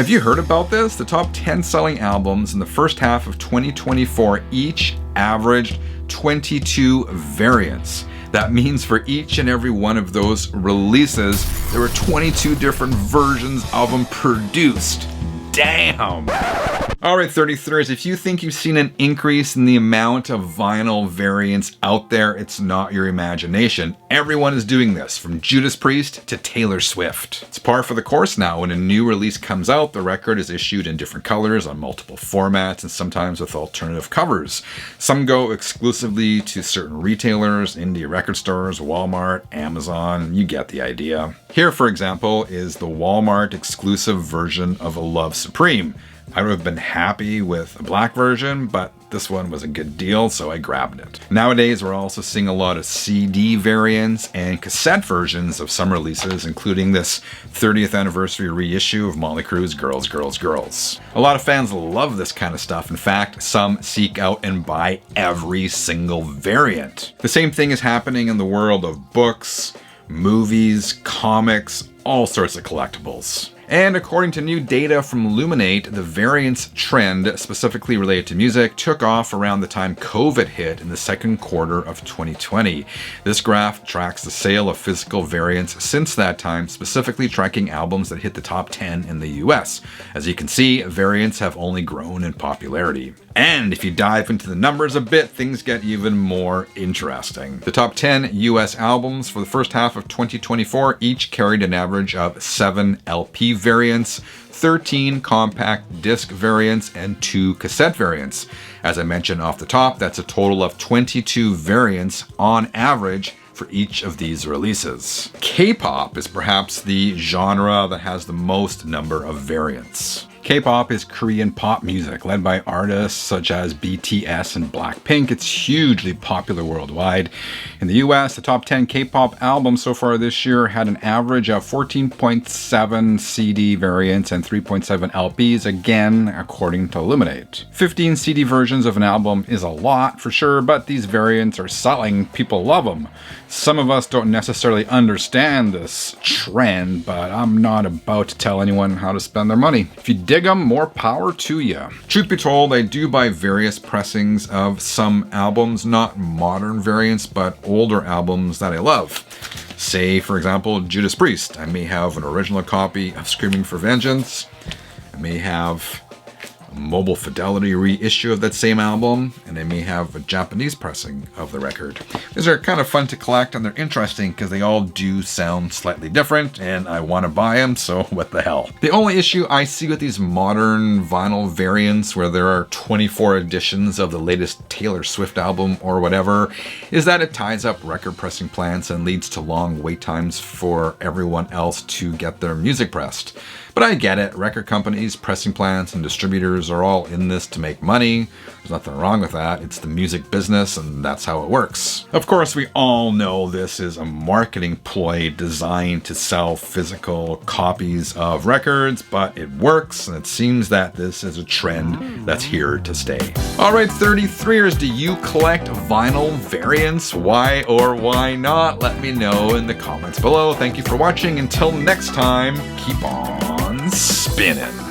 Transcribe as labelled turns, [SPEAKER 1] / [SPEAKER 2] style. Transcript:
[SPEAKER 1] Have you heard about this? The top 10 selling albums in the first half of 2024 each averaged 22 variants. That means for each and every one of those releases, there were 22 different versions of them produced. Damn! Alright, 33ers, if you think you've seen an increase in the amount of vinyl variants out there, it's not your imagination. Everyone is doing this, from Judas Priest to Taylor Swift. It's par for the course now. When a new release comes out, the record is issued in different colors on multiple formats and sometimes with alternative covers. Some go exclusively to certain retailers, indie record stores, Walmart, Amazon, you get the idea. Here, for example, is the Walmart exclusive version of A Love Supreme. I would have been happy with a black version, but this one was a good deal, so I grabbed it. Nowadays, we're also seeing a lot of CD variants and cassette versions of some releases, including this 30th anniversary reissue of Motley Crue's Girls, Girls, Girls. A lot of fans love this kind of stuff. In fact, some seek out and buy every single variant. The same thing is happening in the world of books, movies, comics, all sorts of collectibles. And according to new data from Illuminate, the variants trend, specifically related to music, took off around the time COVID hit in the second quarter of 2020. This graph tracks the sale of physical variants since that time, specifically tracking albums that hit the top 10 in the US. As you can see, variants have only grown in popularity. And if you dive into the numbers a bit, things get even more interesting. The top 10 US albums for the first half of 2024 each carried an average of 7 LP variants, 13 compact disc variants, and 2 cassette variants. As I mentioned off the top, that's a total of 22 variants on average for each of these releases. K-pop is perhaps the genre that has the most number of variants. K-pop is Korean pop music led by artists such as BTS and Blackpink. It's hugely popular worldwide. In the US, the top 10 K-pop albums so far this year had an average of 14.7 CD variants and 3.7 LPs, again, according to Illuminate. 15 CD versions of an album is a lot for sure, but these variants are selling. People love them. Some of us don't necessarily understand this trend, but I'm not about to tell anyone how to spend their money. If you dig them, more power to you. Truth be told, I do buy various pressings of some albums, not modern variants, but older albums that I love. Say, for example, Judas Priest. I may have an original copy of Screaming for Vengeance. I may have a Mobile Fidelity reissue of that same album, and I may have a Japanese pressing of the record. These are kind of fun to collect, and they're interesting because they all do sound slightly different, and I want to buy them, so what the hell. The only issue I see with these modern vinyl variants where there are 24 editions of the latest Taylor Swift album or whatever is that it ties up record pressing plants and leads to long wait times for everyone else to get their music pressed. But I get it, record companies, pressing plants, and distributors are all in this to make money. There's nothing wrong with that. It's the music business, and that's how it works. Of course, we all know this is a marketing ploy designed to sell physical copies of records, but it works, and it seems that this is a trend that's here to stay. Alright, 33ers, do you collect vinyl variants? Why or why not? Let me know in the comments below. Thank you for watching. Until next time, keep on spinning.